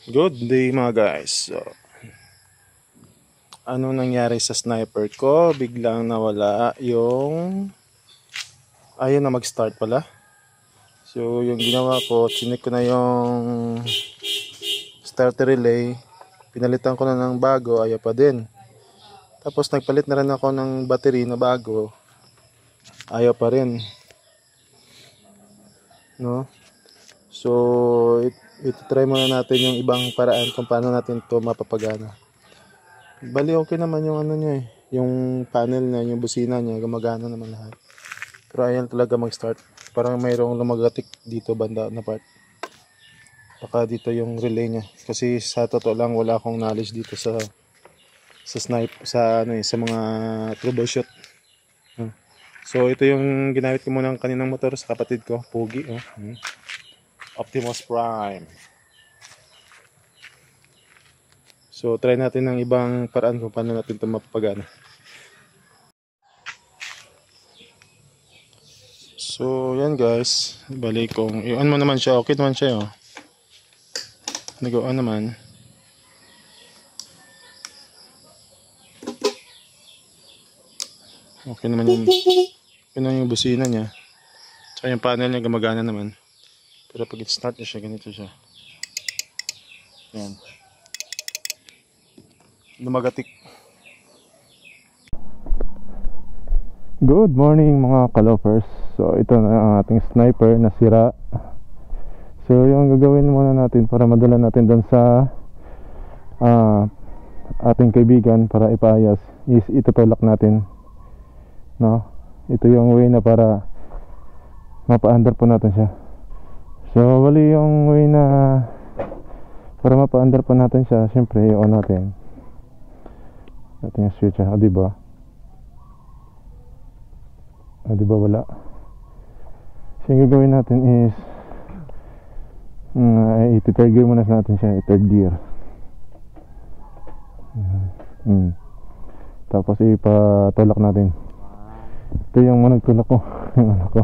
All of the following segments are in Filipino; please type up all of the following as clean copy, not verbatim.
Good day mga guys. So, ano nangyari sa sniper ko? Biglang nawala yung ayun na mag-start pala. So yung ginawa ko, chinik ko na yung starter relay. Pinalitan ko na ng bago, ayaw pa din. Tapos nagpalit na rin ako ng battery na bago. Ayaw pa rin. No? So ito-try muna natin yung ibang paraan kung paano natin to mapapagana. Bali okay naman yung ano niya yung panel niya, yung busina niya, gumagana naman lahat. Pero ayaw talaga mag-start. Parang mayroong lumagatik dito banda na part. Baka dito yung relay niya. Kasi sa totoo lang wala akong knowledge dito sa snipe sa mga troubleshoot. So ito yung ginamit ko muna ng kaninang motor sa kapatid ko, Pogi, Optimus Prime. So try natin ng ibang paraan kung paano natin ito mapapagana. So yan guys, balik kong i-on mo naman siya, okay naman siya nag-on naman. Okay naman yung busina niya. Tsaka yung panel niya gumagana naman. Pero pag i-start niya siya, ganito siya. Yan. Lumagatik. Good morning mga kalopers. So ito na ang ating sniper na sira. So yung gagawin muna natin para madala natin doon sa ating kaibigan para ipaayos is itutulak natin. No? Ito yung way na para mapa-under po natin siya. So bali yung way na para mapa-under po natin siya, syempre i-on natin yung switch, diba? Diba wala? So yung gagawin natin is i-third gear muna natin siya, i-third gear. Tapos ipatulak natin. Ito yung managtulak ko. Yung anak ko.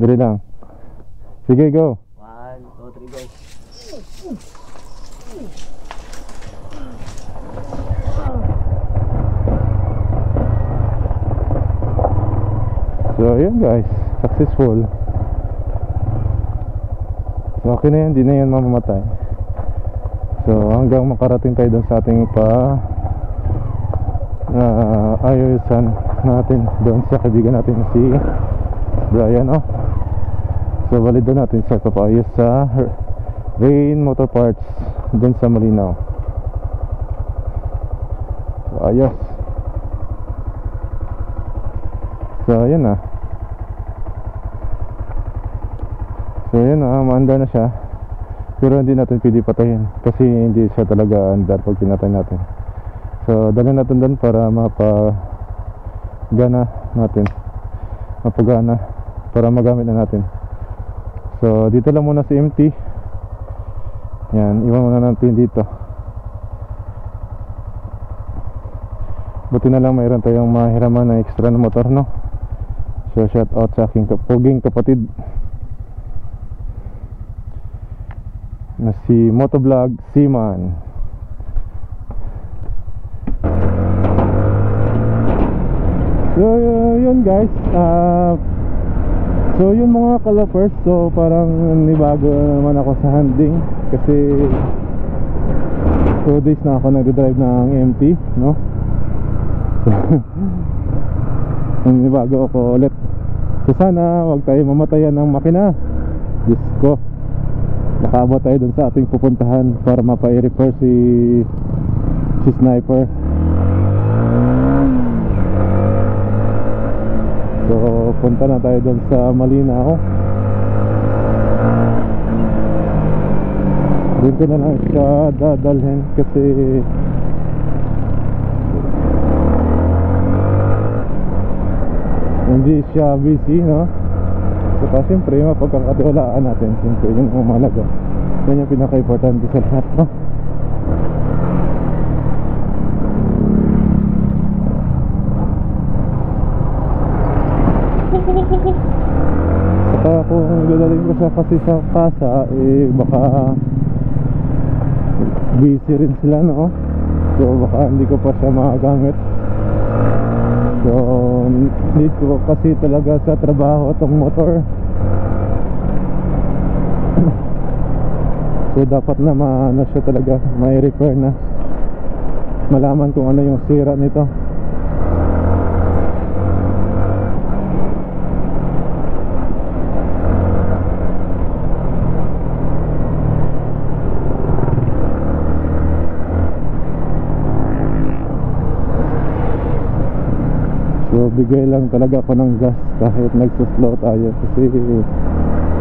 Dali lang. Sige, go. 1, 2, 3, go. So ayan guys, successful. So okay na yan, di na yan mamamatay. So hanggang makarating tayo dun sa ating ayusan natin doon sa kaibigan natin si Brian. So bali doon natin sa papayos sa Rain Motor Parts doon sa Malinaw. So ayos. So ayan na. So ayan na, maandar na siya. Pero hindi natin pwede patayin kasi hindi siya talaga andar pag pinatay natin. So dalhin natin doon para mapagana para magamit na natin. So dito lang muna si MT. Yan, iwan muna natin dito. Buti na lang mayroon tayong mahiraman na extra na motor, no? So shout out sa aking poging kapatid na si Motovlog Seaman. So yun guys, so yun mga kalopers. So parang nibago naman ako sa handling kasi 2 days na ako nag-drive ng MT, no? So nibago ako ulit. So sana wag tayo mamatayan ng makina. Diyos ko, nakaabot tayo dun sa ating pupuntahan para mapa-repair si sniper. So punta na tayo doon sa Malinaw. Doon ko na lang siya dadalhin kasi hindi siya busy, no? So siyempre mapagkakatiwalaan natin, siyempre yung umalaga. Yan yung pinaka-importante sa lahat, no? Saka kung dadalhin ko siya kasi sa kasa, baka busy rin sila, no? So baka hindi ko pa siya magagamit. So need ko kasi talaga sa trabaho itong motor. So dapat na maano siya talaga, may repair na, malaman kung ano yung sira nito. So bigay lang talaga ako ng gas kahit nagsuslow tayo, kasi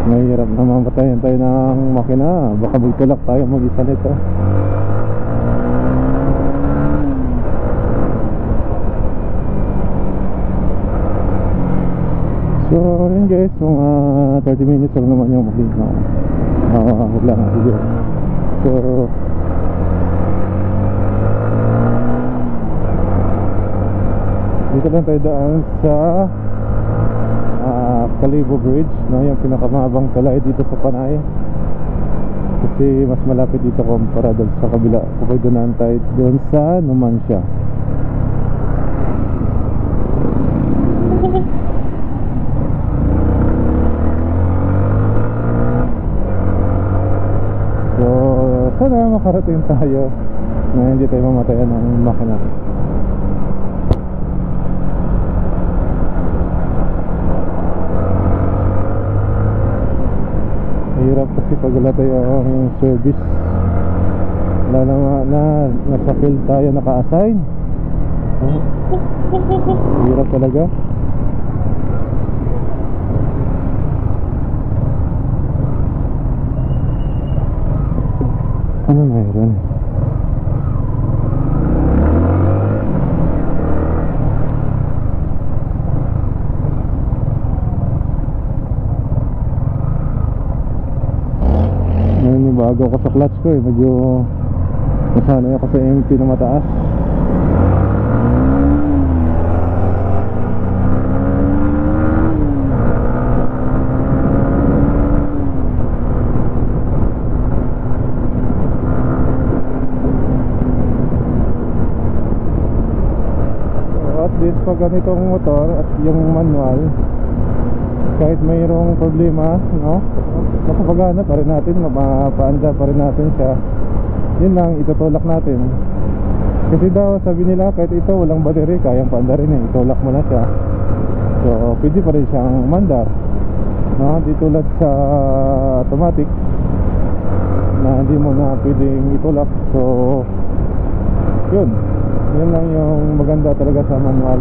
mahirap na mamatayan tayo ng makina. Baka magtulak tayo mag-isa nito. So yun guys, mga 30 minutes lang naman yung makina. Wala na siguro. So dito lang tayo daan sa Calibo Bridge, no? Yung pinakamahabang tulay dito sa Panay, kasi mas malapit dito kumpara doon sa kabila. Kapag doon tayo doon sa Numancia. So sana makarating tayo na hindi tayo mamatayan ng makina. Hirap kasi pag wala tayong service, wala naman na nasa field tayo naka-assign. Hirap talaga. Ano mayroon? Bago ako sa clutch ko medyo nasanay ako sa empty na mataas. So at least pag ganitong motor at yung manual, kahit mayroong problema, no, makapagana pa rin natin, mapaanda pa rin natin siya. Yun lang, itutulak natin. Kasi daw sabi nila kahit ito walang battery, kayang paanda rin eh, itulak mo na siya. So pwede pa rin siyang mandar, no? Di tulad sa automatic na hindi mo na pwedeng itulak. So yun lang yung maganda talaga sa manual.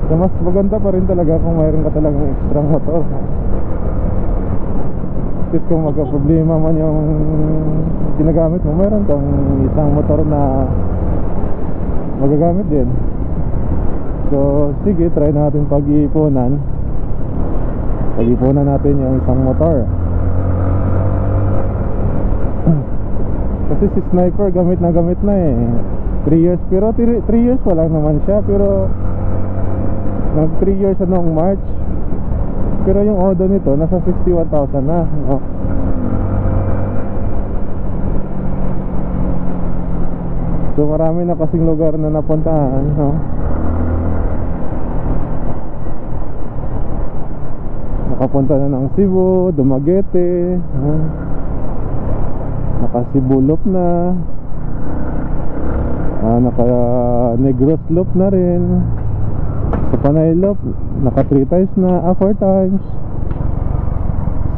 So mas maganda pa rin talaga kung mayroon ka talagang extra motor. Kasi kung magka-problema man yung ginagamit mo, mayroon kang isang motor na magagamit din. So sige, try natin pag-iipunan natin yung isang motor. Kasi si Sniper gamit na eh 3 years, pero 3 years pa lang naman siya. Pero nag 3 years noong March. Pero yung odo nito nasa 61,000 na, no? So marami na kasing lugar na napuntahan, no? Nakapunta na ng Cebu, Dumaguete, no? Naka Cebu Loop na, naka Negros Loop na rin. Sa Panay Loop, naka 3 times na, 4 times.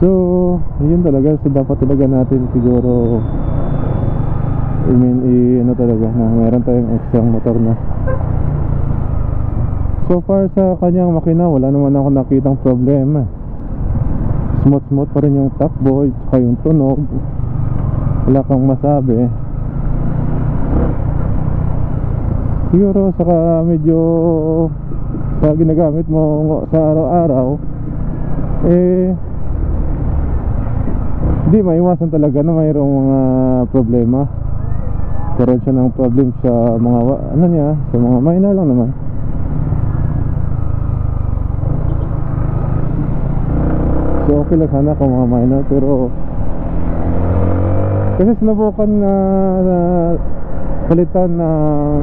So yun talaga. So dapat talaga natin siguro ano talaga na meron tayong extra motor na. So far sa kanyang makina, wala naman ako nakitang problema. Smooth pa rin yung takbo, saka yung tunog, wala kang masabi. Siguro saka medyo sa ginagamit mo sa araw-araw, hindi maiwasan talaga na mayroong mga problema. Karoon siya ng problem sa mga sa mga minor lang naman. So okay lang sana kung mga minor, pero Kasi sinubukan na palitan ng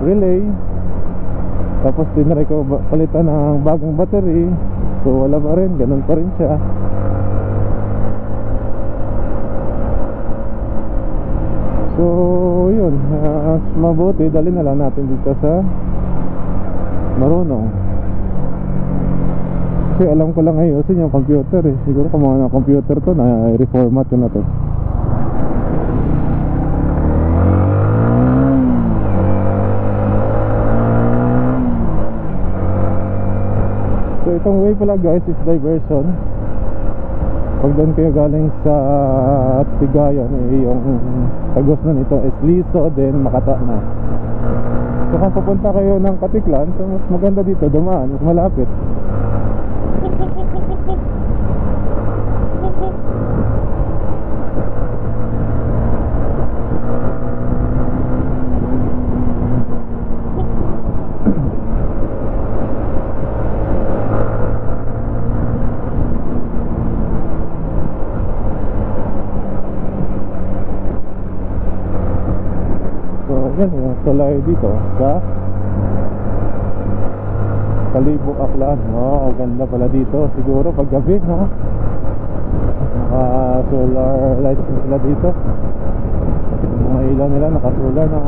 relay, tapos tinry ko palitan ng bagong battery, so wala pa rin, ganun pa rin siya. So yun, mabuti dali na lang natin dito sa marunong. Kasi alam ko lang ayusin yung computer eh. Siguro kung mga computer to, na reformat ko na to. So itong way pala guys is diversion. Pag doon kayo galing sa Tigayon, yung tagos na nito is Liso, then Makata na. So kung pupunta kayo ng Katiklan, so mas maganda dito dumaan, mas malapit. Yan yung tulay dito sa Kalibok, Aklan. Oh, ganda pala dito. Siguro pag gabi, no? Naka solar lights na sila dito. Yung mga ilaw nila naka solar na.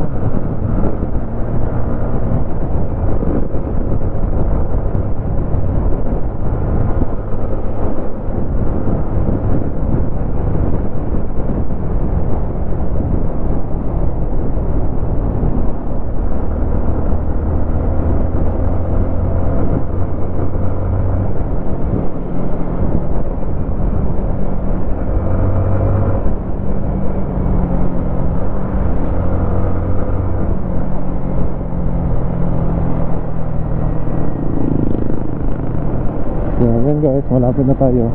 Yan guys, malapit na tayo.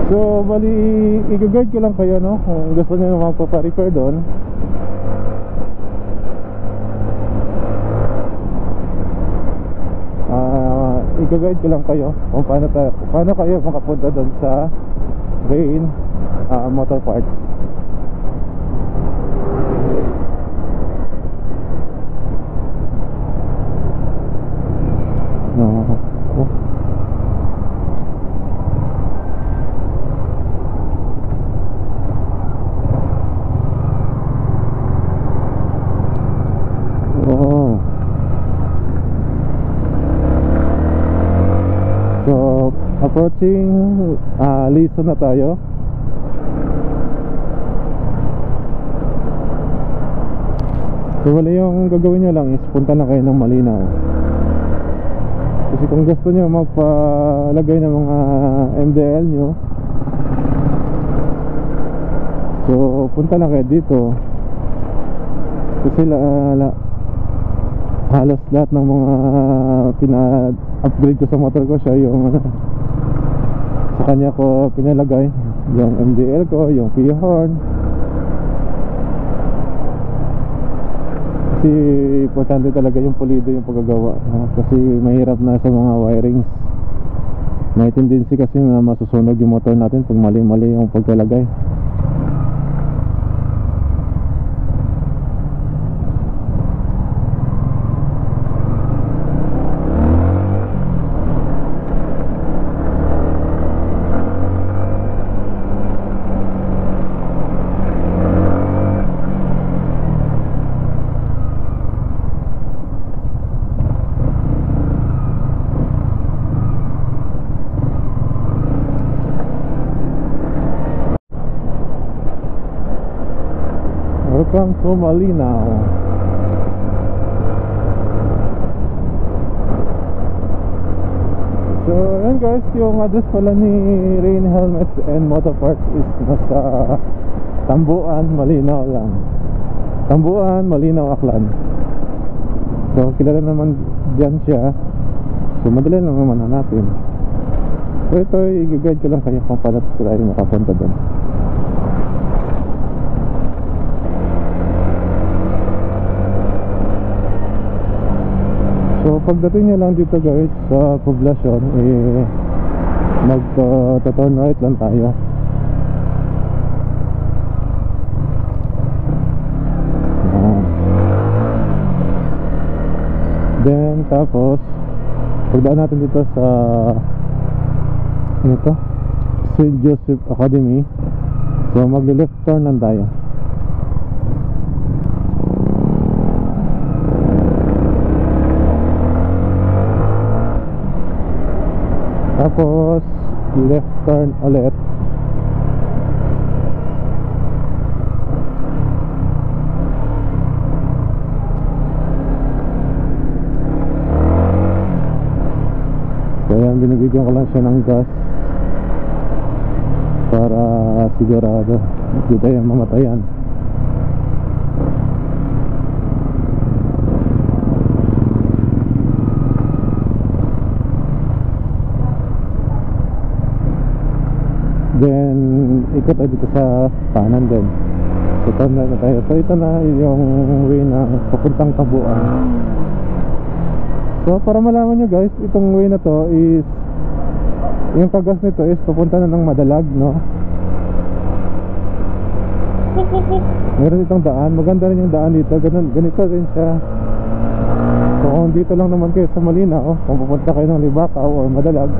So bali, i-guide ko lang kayo, no, kung gusto nyo magpapa-repair doon. I-guide ko lang kayo kung paano kayo makapunta doon sa Rain Motor Parts. Approaching Liso na tayo. So wala, yung gagawin nyo lang is punta na kayo ng Malinaw. Kasi kung gusto nyo magpalagay ng mga MDL nyo, so punta na kayo dito. Kasi halos lahat ng mga pina-upgrade ko sa motor ko, siya yung sa kanya ko pinalagay yung MDL ko, yung P-horn. Kasi importante talaga yung pulido yung paggagawa, kasi mahirap na sa mga wirings. May tendency kasi na masusunog yung motor natin pag mali-mali yung pagkalagay. Welcome to Malinaw. So yun guys, yung address pala ni Rain Helmets and Motor Parts is nasa Tambuan, Malinaw lang. Tambuan, Malinaw, Aklan. So kilala naman dyan siya, so madali lang naman hanapin. So ito, i-guide ko lang kayo kung paano tayo makapunta doon. So pagdating nyo lang dito guys sa poblasyon, Mag-turn right lang tayo. Then tapos pagdaan natin dito sa ano to? St. Joseph Academy. So mag-left turn lang tayo. Tapos left turn ulit. So yan, binibigyan ko lang siya ng gas para sigurado hindi tayo mamatayan. Then ikot tayo dito sa kanan din. So turn na tayo. So ito na yung way na papuntang Kabuuan. So para malaman nyo guys, itong way na to is yung kagas nito is papunta na ng Madalag, no? Meron itong daan, maganda rin yung daan dito. Ganito rin siya. So kung dito lang naman kayo sa Malinaw, kung pupunta kayo ng Libakaw or Madalag,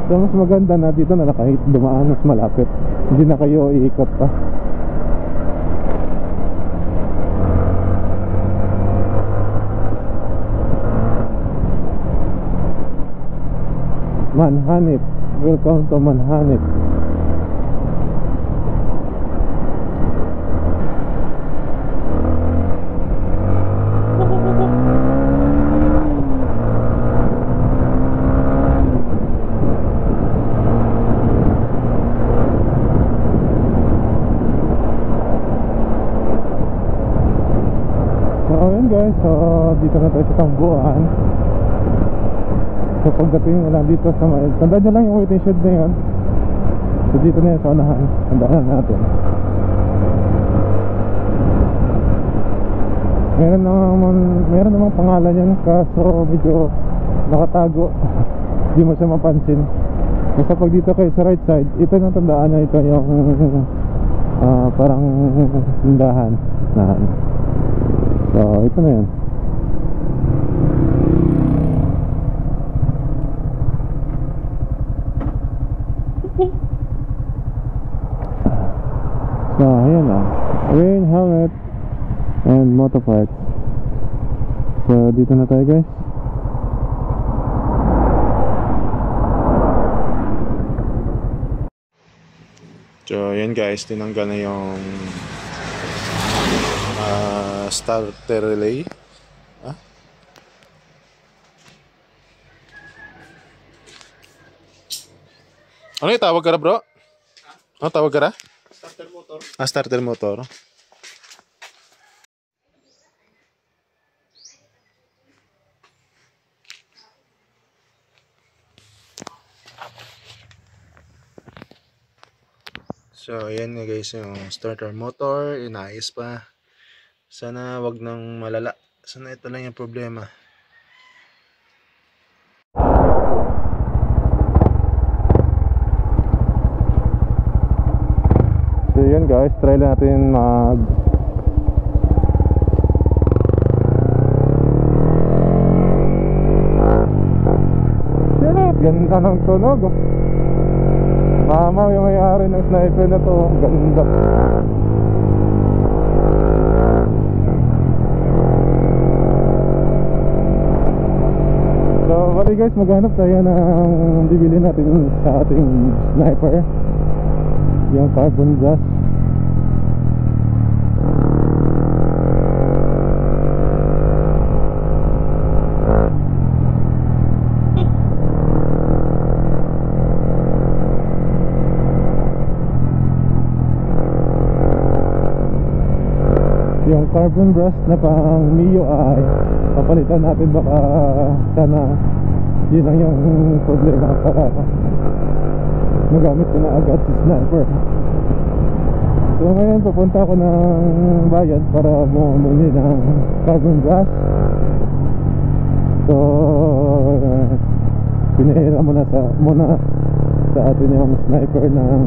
so mas maganda na dito na kahit dumaan mas malapit, hindi na kayo iikot pa. Manhanip, welcome to Manhanip. So ayun guys, so dito na tayo sa Tambuan. So pagdating na lang dito sa tandaan nyo lang yung waiting shed na yun. So dito na yun sa unahan, tandaan natin. Meron namang pangalan yan, kaso medyo nakatago. Hindi mo siya mapansin. Basta pag dito kayo sa right side, ito yung tandaan na ito yung parang tindahan na. So ito na yan. So ayan na, rain helmet and motor parts. So dito na tayo guys. So ayan guys, tinanggal na yung starter relay. Ano yung tawag ka na bro? Ano tawag ka na? Starter motor. Starter motor. So ayan nga guys yung starter motor, inayos pa. Sana wag nang malala. Sana ito lang yung problema. So yun guys, try natin mag ganda ng tunog. Mama yung may-ari ng sniper na to, ganda. So bali guys, maghanap tayo ng bibili natin sa ating sniper, yung carbon gas. Yung carbon brush na pang Mio ay papalitan natin, baka sana yun lang yung problema para magamit ko na agad si sniper. So ngayon pupunta ako ng bayan para bumili ng carbon brush. So pinahira muna sa atin yung sniper ng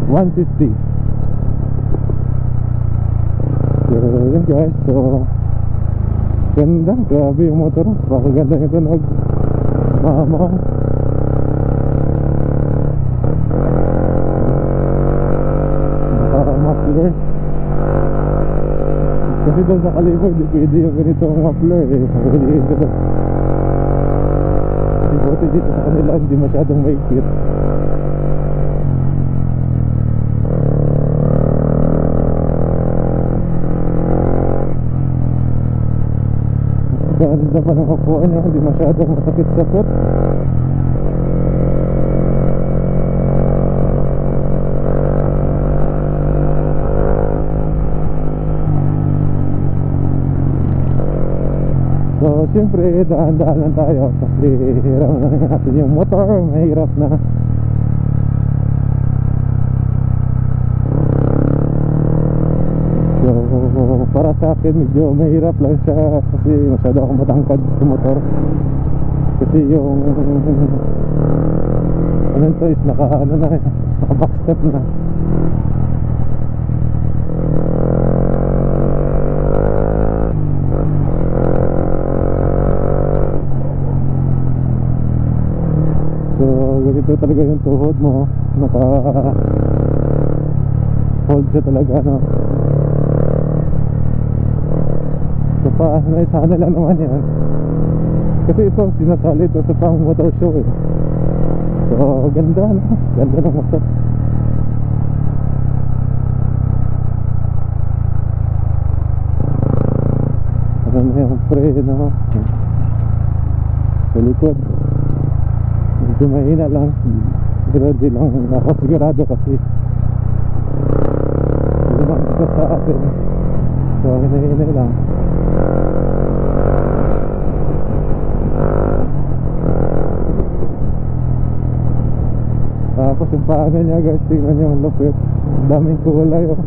150. So yun guys, so ganda, grabe yung motor, pakaganda yung tunog, mama. Muffler kasi doon sa Caliber di pwede yung ganitong muffler eh. Buti dito sa kanila hindi masyadong maigpit. Ganda pa ng upuan niya, hindi masyadong masakit sa foot. So siyempre daan-daan lang tayo kasi hirap na natin yung motor, mahirap na. So para sa akin medyo mahirap lang siya kasi masyado akong matangkad sa motor. Kasi yung ano to is naka backstep na. So ganito talaga yung tuhod mo, naka hold siya talaga, no? So paano na sana lang naman yan kasi ito sinasali ito sa pang motor show eh. So ganda, no? Ganda ng motor. Ano na yung preno sa likod, medyo mahina lang pero di lang ako sigurado kasi hindi naman ito sa atin, so hinahina lang. Tapos yung paanan niya guys, tingnan niyo ang lupit, daming kulay oh.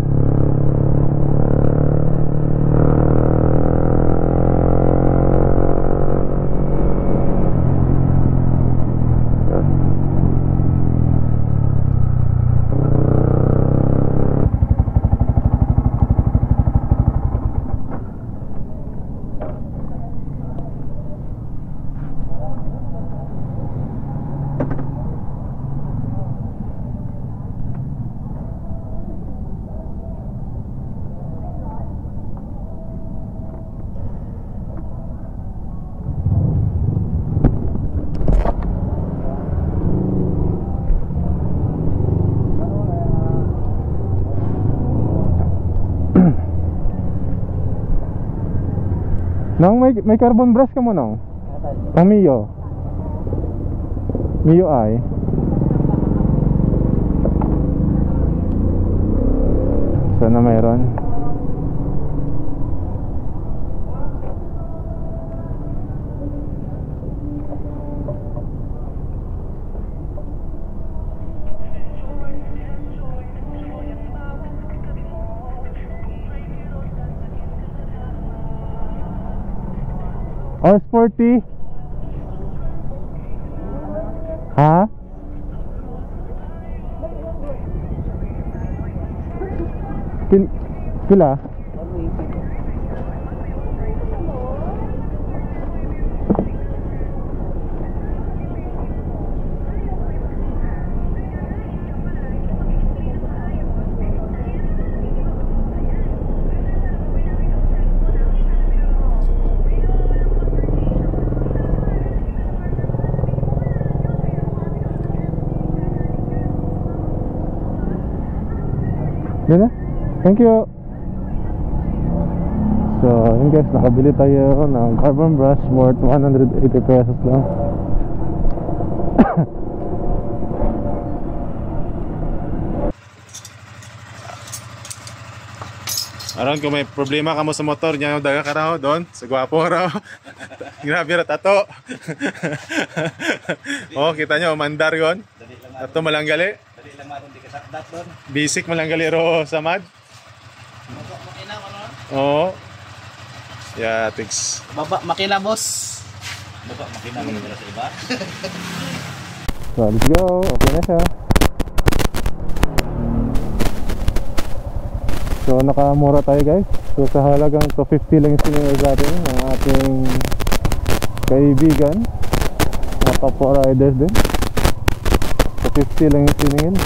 Nang may carbon brush ka mo nang? Ang Mio ay sana mayroon. Or sporty? Ha? Pila? Yan na? Thank you. So yun guys, nakabili tayo ng carbon brush worth 180 pesos lang. Aron kung may problema ka mo sa motor niya, daga ka raw doon sa gwapo raw. Grabe ra tato. Oh, kita nyo mandar yon. Tato malanggali. Dali lang maron di ka sakdat doon. Basic malanggali ro sa mad. Oo. Yeah, thanks. Baba makina boss. Baka makinamit nila sa iba. So, let's go. Okay na siya. So, nakamura tayo guys. So, sa halagang 250 lang yung siningil sa atin ng ating kaibigan. Mga kapwa riders din. 250 lang yung siningil.